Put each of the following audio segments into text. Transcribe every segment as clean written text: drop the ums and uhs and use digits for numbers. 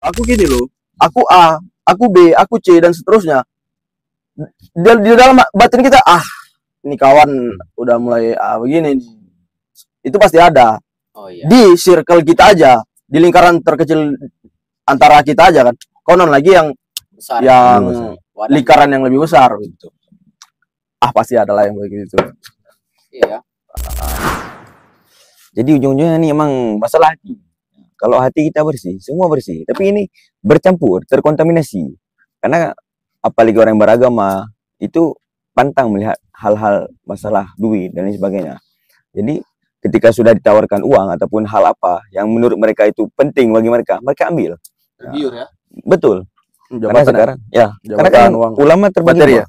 aku gini loh, aku A, aku B, aku C dan seterusnya. Di dalam batin kita, ini kawan udah mulai begini nih. Itu pasti ada. Oh iya. Di circle kita aja, di lingkaran terkecil antara kita aja kan. Konon lagi yang Besar. lingkaran yang lebih besar gitu. Pasti ada lah yang begitu. Iya. Jadi ujung-ujungnya nih emang masalah hati. Kalau hati kita bersih, semua bersih. Tapi ini bercampur, terkontaminasi. Karena apalagi orang beragama itu pantang melihat hal-hal masalah duit dan lain sebagainya. Jadi ketika sudah ditawarkan uang ataupun hal apa yang menurut mereka itu penting bagi mereka, mereka ambil. Biur ya. Betul. Jabatan Karena sekarang karena kan ulama terbagi ya.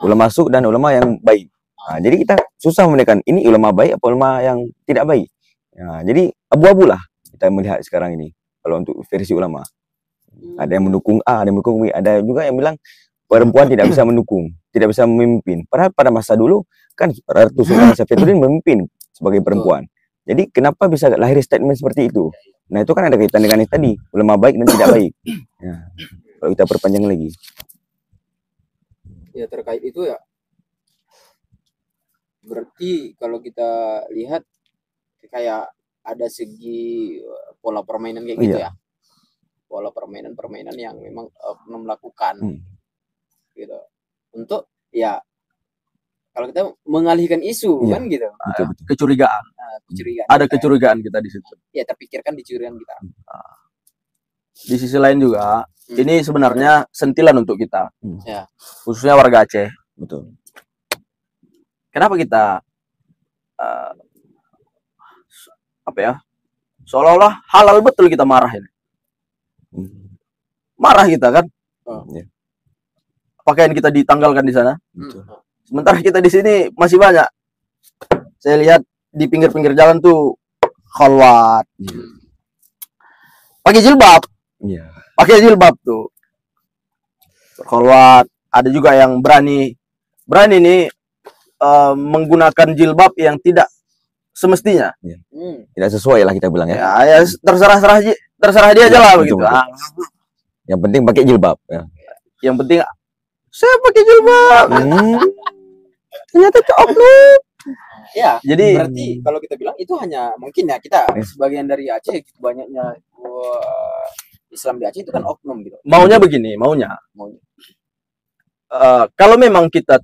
Ulama masuk dan ulama yang baik. Nah, jadi kita susah membedakan ini ulama baik apa ulama yang tidak baik. Nah, jadi abu-abu lah kita melihat sekarang ini kalau untuk versi ulama. Ada yang mendukung A, ada yang mendukung B, ada juga yang bilang perempuan tidak bisa mendukung, tidak bisa memimpin. Padahal pada masa dulu kan Ratu Sultan Safieddin memimpin sebagai perempuan. Jadi kenapa bisa lahir statement seperti itu? Nah, itu kan ada kaitan dengan itu tadi, ulama baik dan tidak baik. Nah, kalau kita perpanjang lagi. Ya terkait itu ya. Berarti kalau kita lihat kayak ada segi pola permainan kayak gitu ya. Pola permainan yang memang melakukan gitu. Untuk ya kalau kita mengalihkan isu kan gitu. Betul. Kecurigaan. Kecurigaan. Ada kecurigaan kita di situ. Ya terpikirkan di curigaan kita. Di sisi lain juga ini sebenarnya sentilan untuk kita. Ya. Khususnya warga Aceh. Betul. Kenapa kita seolah-olah halal betul kita marah ini. Marah kita kan? Pakaian kita ditanggalkan di sana. Sementara kita di sini masih banyak. Saya lihat di pinggir-pinggir jalan tuh khalwat. Pakai jilbab. Pakai jilbab tuh. Khalwat. Ada juga yang berani nih menggunakan jilbab yang tidak semestinya. Tidak sesuai lah kita bilang ya. Ya terserah dia aja lah begitu. Yang penting pakai jilbab. Yang penting saya pakai jilbab. Ternyata oknum. Ya, jadi berarti kalau kita bilang itu hanya mungkin ya kita sebagian dari Aceh banyaknya Islam di Aceh itu kan oknum gitu. Maunya begini, kalau memang kita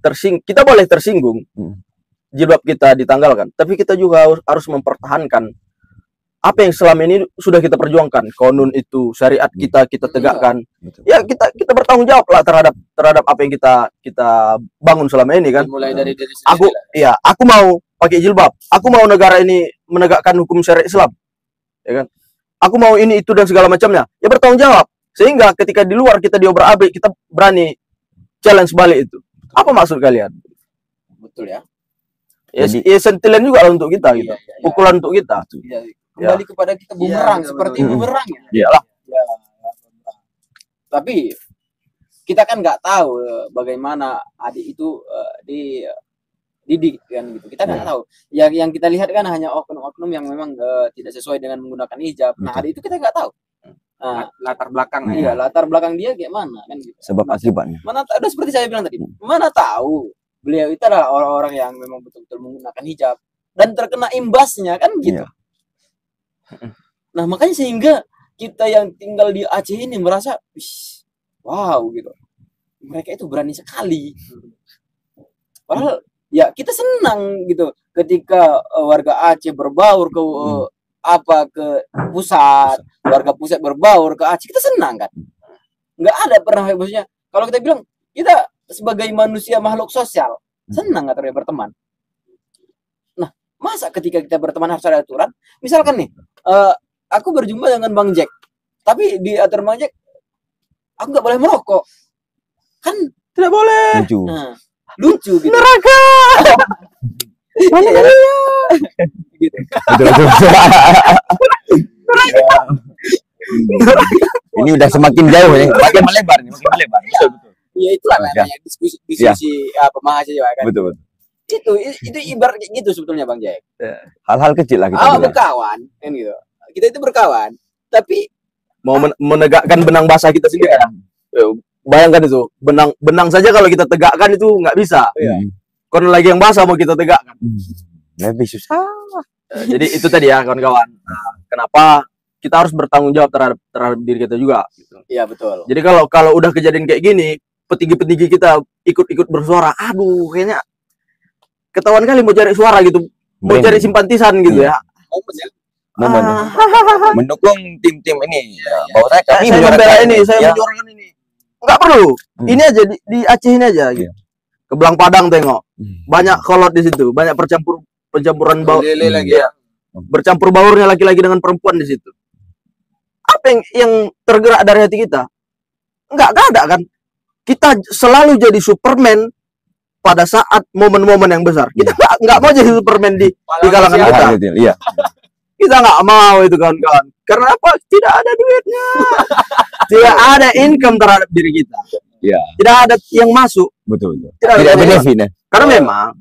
boleh tersinggung, jilbab kita ditanggalkan, tapi kita juga harus mempertahankan apa yang selama ini sudah kita perjuangkan, konun itu, syariat kita tegakkan. Ya kita bertanggung jawab lah terhadap apa yang kita bangun selama ini kan. Mulai dari diri sendiri. Aku mau pakai jilbab, aku mau negara ini menegakkan hukum syariat Islam, ya kan? Aku mau ini itu dan segala macamnya. Ya bertanggung jawab. Sehingga ketika di luar kita diobrak-abrik, kita berani challenge balik itu. Apa maksud kalian? Betul ya. Ya sentilan juga lah untuk kita gitu. Pukulan untuk kita. Kembali kepada kita bumerang seperti bumerang ya. Iyalah. Tapi kita kan nggak tahu bagaimana adik itu dididik kan gitu. Kita nggak tahu. Yang kita lihat kan hanya oknum-oknum yang memang tidak sesuai dengan menggunakan hijab. Nah, adik itu kita nggak tahu. Latar belakang dia kayak mana kan gitu. Sebab akibatnya. Mana ada seperti saya bilang tadi. Mana tahu beliau itu adalah orang-orang yang memang betul-betul menggunakan hijab dan terkena imbasnya kan gitu. Nah, makanya sehingga kita yang tinggal di Aceh ini merasa wow gitu. Mereka itu berani sekali. Padahal ya kita senang gitu ketika warga Aceh berbaur ke ke pusat, warga pusat berbaur ke Aceh, kita senang kan? Nggak ada pernah maksudnya. Kalau kita bilang kita sebagai manusia makhluk sosial senang atau berteman. Nah, masa ketika kita berteman harus ada aturan? Misalkan nih, aku berjumpa dengan Bang Jack, tapi di aturan Bang Jack, aku nggak boleh merokok, kan tidak boleh. Lucu gitu. Neraka. Mana ya? Gitu. Ini udah semakin jauh ya, makin melebar. Ya itulah namanya diskusi mahasiswa kan. Betul. Itu ibarat kayak gitu sebetulnya Bang Jack. Hal-hal kecil lah kita. Berkawan kan gitu. Kita itu berkawan, tapi mau menegakkan benang basah kita sendiri ya. Bayangkan itu, benang saja kalau kita tegakkan itu nggak bisa. Kon lagi yang basah mau kita tegakkan. Lebih susah. Jadi itu tadi ya kawan-kawan. Nah, kenapa kita harus bertanggung jawab terhadap diri kita juga. Iya betul. Jadi kalau udah kejadian kayak gini, petinggi-petinggi kita ikut bersuara, aduh kayaknya ketahuan kali mau cari suara gitu, mau cari simpatisan gitu ya. Mendukung tim-tim ini. Bahwa saya membela ini, saya menyuarakan ini. Enggak perlu. Ini aja di Aceh ini aja gitu. Ke Belang Padang tengok. Banyak kolot di situ, banyak pencampuran bau lagi ya. Bercampur baurnya laki-laki dengan perempuan di situ. Apa yang tergerak dari hati kita? Enggak ada kan? Kita selalu jadi Superman pada saat momen-momen yang besar. Kita enggak mau jadi Superman di kalangan kita. Iya. Kita nggak mau itu kawan-kawan. Karena apa? Tidak ada duitnya. Tidak ada income terhadap diri kita. Iya. Tidak ada yang masuk. Betul. Tidak benefit. Karena memang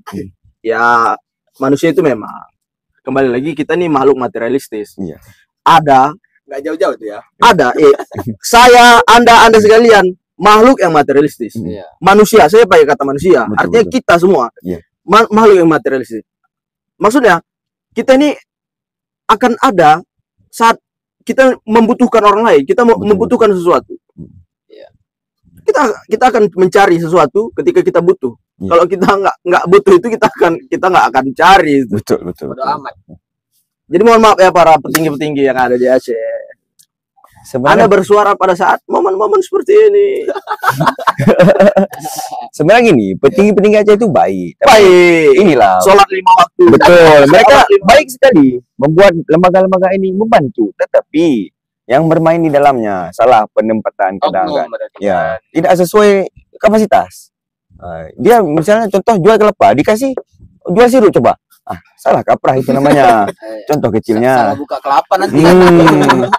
ya manusia itu memang kembali lagi kita nih makhluk materialistis. Iya. Ada nggak jauh-jauh tuh ya. Ada. Saya, Anda sekalian makhluk yang materialistis. Manusia, saya pakai kata manusia. Artinya kita semua makhluk yang materialistis. Maksudnya kita ini akan ada saat kita membutuhkan orang lain, kita membutuhkan sesuatu. Kita akan mencari sesuatu ketika kita butuh. Kalau kita nggak butuh itu kita nggak akan cari. Betul. Amat. Jadi mohon maaf ya para petinggi-petinggi yang ada di Aceh. Anda bersuara pada saat momen-momen seperti ini. Sebenarnya gini, petinggi-petinggi Aceh itu baik. Inilah. Sholat 5 waktu. Betul. Mereka baik sekali membuat lembaga-lembaga ini membantu. Tetapi yang bermain di dalamnya salah penempatan cadangan. Ya, tidak sesuai kapasitas. Dia misalnya contoh jual kelapa, dikasih jual sirup coba. Salah kaprah itu namanya. Contoh kecilnya. Salah buka kelapa nanti.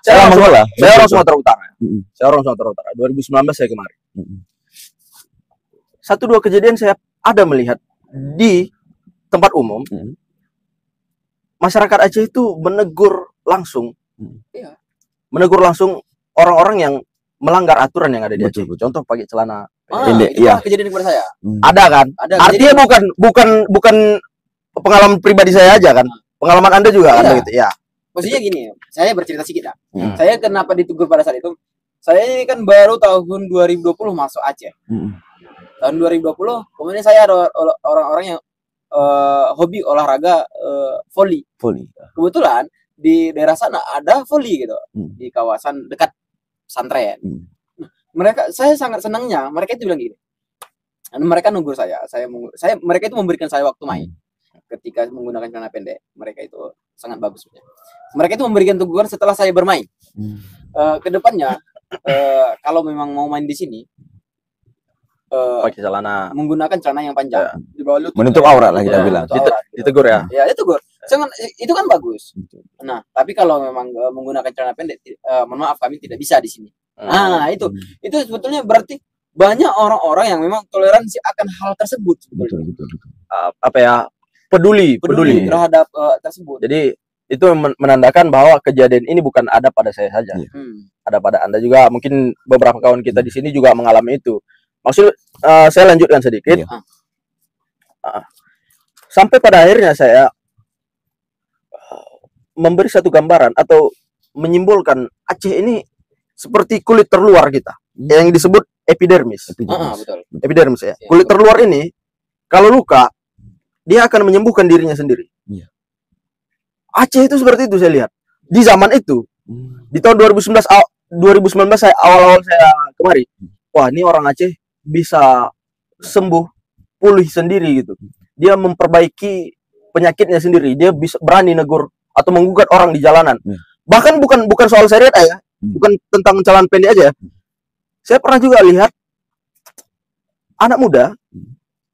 Saya orang Sumatera Utara. Saya orang Sumatera Utara. 2019 saya kemarin. 1-2 kejadian saya ada melihat di tempat umum. Masyarakat Aceh itu menegur langsung. Menegur langsung orang-orang yang melanggar aturan yang ada di Aceh. Contoh pakai celana pendek. Iya. Kejadian kepada saya. Ada kan? Artinya bukan pengalaman pribadi saya aja kan. Pengalaman Anda juga kan gitu ya. Maksudnya gini, saya bercerita sedikit. Saya kenapa ditegur pada saat itu? Saya ini kan baru tahun 2020 masuk Aceh. Tahun 2020, kemudian saya ada orang-orang yang hobi olahraga voli. Kebetulan di daerah sana ada voli gitu, di kawasan dekat pesantren. Saya sangat senangnya, mereka itu bilang gini. Mereka nunggu mereka itu memberikan saya waktu main. Ketika menggunakan celana pendek, mereka itu sangat bagus. Mereka itu memberikan teguran setelah saya bermain. Kedepannya, kalau memang mau main di sini, pakai celana, menggunakan celana yang panjang, di bawah lutut, menutup aurat lah kita bilang. Ditegur ya. Ya, ditegur. Itu kan bagus. Nah, tapi kalau memang menggunakan celana pendek, mohon maaf kami tidak bisa di sini. Nah, itu sebetulnya berarti banyak orang-orang yang memang toleransi akan hal tersebut. Betul. Apa ya? Peduli terhadap tersebut. Jadi itu menandakan bahwa kejadian ini bukan ada pada saya saja. Ada pada Anda juga. Mungkin beberapa kawan kita di sini juga mengalami itu. Maksud saya lanjutkan sedikit. Sampai pada akhirnya saya memberi satu gambaran atau menyimpulkan Aceh ini seperti kulit terluar kita yang disebut epidermis. Betul. Epidermis ya. Kulit terluar ini kalau luka dia akan menyembuhkan dirinya sendiri. Aceh itu seperti itu saya lihat. Di zaman itu, di tahun 2019 saya awal-awal saya kemari. Wah, ini orang Aceh bisa sembuh, pulih sendiri gitu. Dia memperbaiki penyakitnya sendiri. Dia bisa berani negur atau menggugat orang di jalanan. Bahkan bukan soal syariat ya, bukan tentang celana pendek aja. Saya pernah juga lihat anak muda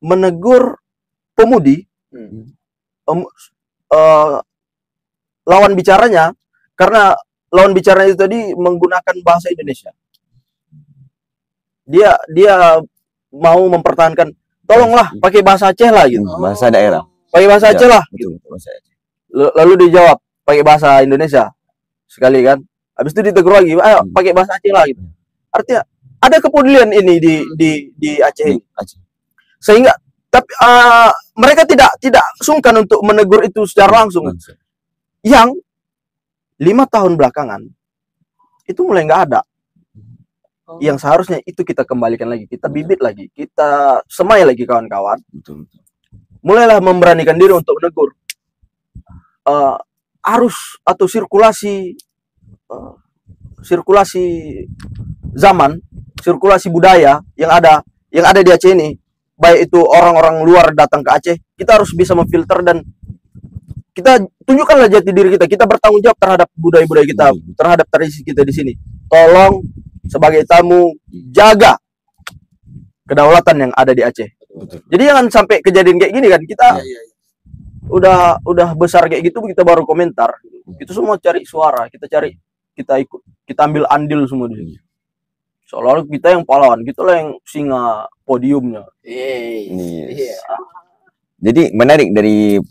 menegur pemudi, lawan bicaranya, karena lawan bicaranya itu tadi menggunakan bahasa Indonesia. Dia mau mempertahankan, tolonglah pakai bahasa Aceh lah gitu. Bahasa daerah. Pakai bahasa Aceh lah. Gitu. Lalu dijawab pakai bahasa Indonesia sekali kan. Habis itu ditegur lagi, ayo pakai bahasa Aceh lah gitu. Artinya ada kepedulian ini di Aceh ini. Sehingga tapi mereka tidak sungkan untuk menegur itu secara langsung. Yang 5 tahun belakangan itu mulai nggak ada. Yang seharusnya itu kita kembalikan lagi, kita bibit lagi, kita semai lagi kawan-kawan. Mulailah memberanikan diri untuk menegur. Arus atau sirkulasi zaman, sirkulasi budaya yang ada di Aceh ini, baik itu orang-orang luar datang ke Aceh, kita harus bisa memfilter dan kita tunjukkanlah jati diri kita. Kita bertanggung jawab terhadap budaya-budaya kita, terhadap tradisi kita di sini. Tolong sebagai tamu jaga kedaulatan yang ada di Aceh. Jadi jangan sampai kejadian kayak gini kan. Kita udah besar kayak gitu kita baru komentar. Itu semua cari suara, kita ikut, kita ambil andil semua di sini. Seolah-olah kita yang pahlawan, kita lah yang singa podiumnya. Jadi menarik dari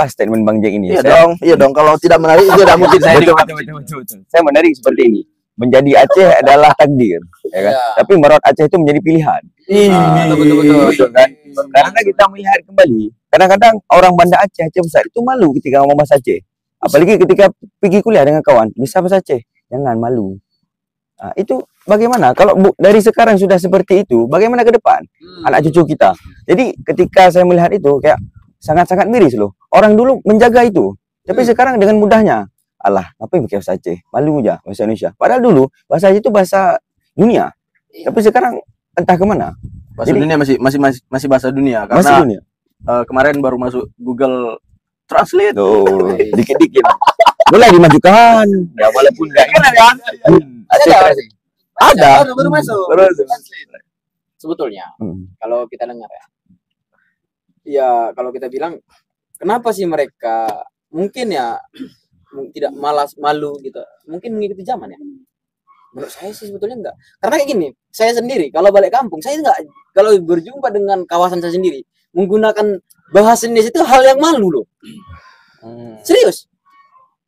statement Bang Jack ini. Iya dong. Kalau tidak menarik itu tidak mungkin saya betul. Saya menarik seperti ini. Menjadi Aceh adalah takdir, ya kan? Tapi merawat Aceh itu menjadi pilihan. Betul kan? Karena kita melihat kembali, kadang-kadang orang Banda Aceh besar itu malu ketika ngomong bahasa Aceh. Apalagi ketika pergi kuliah dengan kawan, bisa bahasa Aceh, jangan malu. Itu bagaimana? Kalau dari sekarang sudah seperti itu, bagaimana ke depan anak cucu kita? Jadi ketika saya melihat itu kayak sangat-sangat miris loh. Orang dulu menjaga itu, tapi sekarang dengan mudahnya, alah, apa yang pakai bahasa Aceh? Malu aja bahasa Indonesia. Padahal dulu bahasa Aceh itu bahasa dunia, tapi sekarang entah kemana. Bahasa dunia masih bahasa dunia karena masih dunia. Kemarin baru masuk Google Translate. Dikit-dikit. Boleh dimajukan. Ya walaupun enggak ada baru masuk. Sebetulnya kalau kita dengar ya kalau kita bilang kenapa sih mereka mungkin ya tidak malu gitu, mungkin mengikuti zaman ya. Menurut saya sih sebetulnya enggak, karena kayak gini, saya sendiri kalau balik kampung saya enggak, kalau berjumpa dengan kawasan saya sendiri menggunakan bahasa Indonesia itu hal yang malu loh. Serius,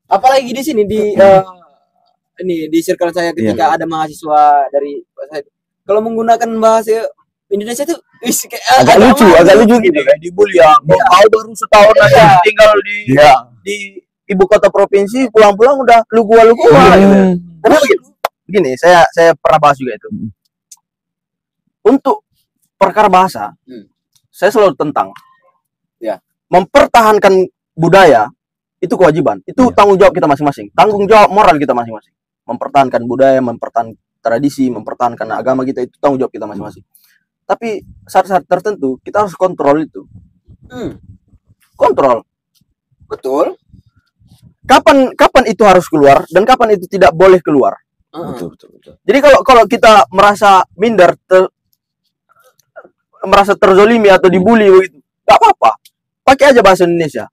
apalagi di sini di circle saya ketika ada mahasiswa dari saya, kalau menggunakan bahasa Indonesia itu agak lucu gitu kan, dibully ya. Kau baru setahun aja tinggal di ibu kota provinsi, pulang-pulang udah lu gua gitu. Karena begini, saya pernah bahas juga itu. Untuk perkara bahasa, saya selalu tentang mempertahankan budaya itu kewajiban, itu tanggung jawab kita masing-masing, tanggung jawab moral kita masing-masing. Mempertahankan budaya, mempertahankan tradisi, mempertahankan agama kita, itu tanggung jawab kita masing-masing. Tapi saat-saat tertentu kita harus kontrol itu. Kontrol. Betul. Kapan itu harus keluar dan kapan itu tidak boleh keluar. Betul. Jadi kalau kita merasa minder, merasa terzolimi atau dibully begitu, nggak apa-apa. Pakai aja bahasa Indonesia.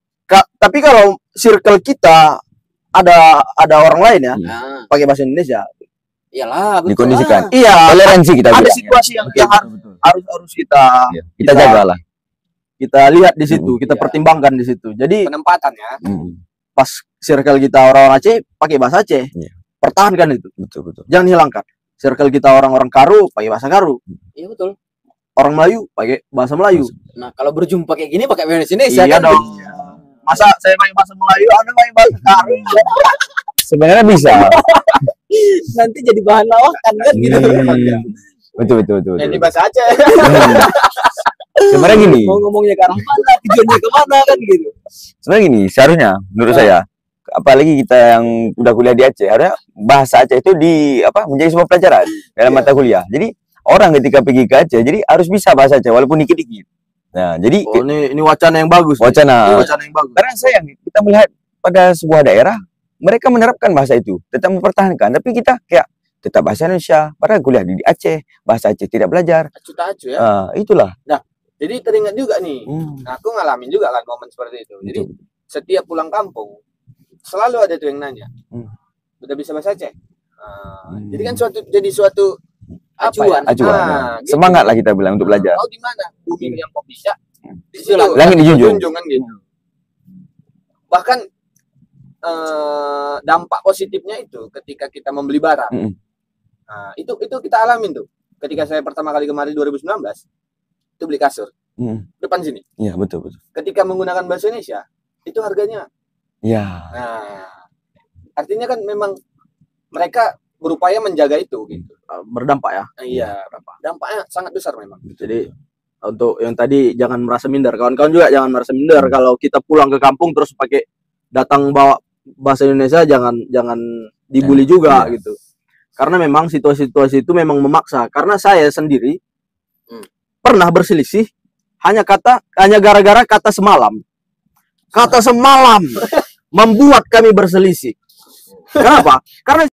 Tapi kalau circle kita ada orang lain ya, pakai bahasa Indonesia. Iyalah, betul. Dikondisikan. Iya, toleransi kita. Ada situasi yang harus kita jaga lah. Kita lihat di situ, kita pertimbangkan di situ. Jadi penempatan ya. Pas circle kita orang Aceh pakai bahasa Aceh. Pertahankan itu. Betul. Jangan hilangkan. Circle kita orang-orang Karu pakai bahasa Karu. Iya betul. Orang Melayu pakai bahasa Melayu. Nah, kalau berjumpa kayak gini pakai bahasa Indonesia. Iya dong. Masa saya pakai bahasa Melayu, Anda pakai bahasa Karu? Sebenarnya bisa. Nanti jadi bahan lawakan kan gitu. Betul. Jadi bahasa Aceh. Sebenarnya gini. Mau ngomongnya ke arah mana, tujuannya kemana kan gitu. Sebenarnya gini, seharusnya menurut saya, apalagi kita yang udah kuliah di Aceh, harusnya bahasa Aceh itu menjadi sebuah pelajaran dalam mata kuliah. Jadi orang ketika pergi ke Aceh, jadi harus bisa bahasa Aceh walaupun dikit-dikit. Nah, jadi ini wacana yang bagus. Wacana yang bagus. Karena sayang kita melihat pada sebuah daerah mereka menerapkan bahasa itu, tetap mempertahankan, tapi kita kayak tetap bahasa Indonesia, padahal kuliah di Aceh, bahasa Aceh tidak belajar. Acu-acu ya. Itulah. Nah, jadi teringat juga nih, aku ngalamin juga kan momen seperti itu. Jadi setiap pulang kampung selalu ada tuh yang nanya, udah bisa bahasa Aceh? Jadi kan suatu acuan. Gitu. Semangat lah kita bilang untuk belajar. Kau di mana? Bumi yang kau bisa. Langit dijunjung kan gitu. Bahkan dampak positifnya itu ketika kita membeli barang. Nah, itu kita alamin tuh. Ketika saya pertama kali kemarin 2019 itu beli kasur. Depan sini. Iya, betul. Ketika menggunakan bahasa Indonesia, itu harganya. Iya. Nah, artinya kan memang mereka berupaya menjaga itu gitu. Berdampak ya. Iya, dampaknya sangat besar memang. Jadi untuk yang tadi jangan merasa minder, kawan-kawan juga jangan merasa minder kalau kita pulang ke kampung terus pakai datang bawa bahasa Indonesia, jangan dibully juga gitu. Karena memang situasi-situasi itu memang memaksa. Karena saya sendiri pernah berselisih hanya gara-gara kata semalam. Kata semalam membuat kami berselisih. Kenapa? Karena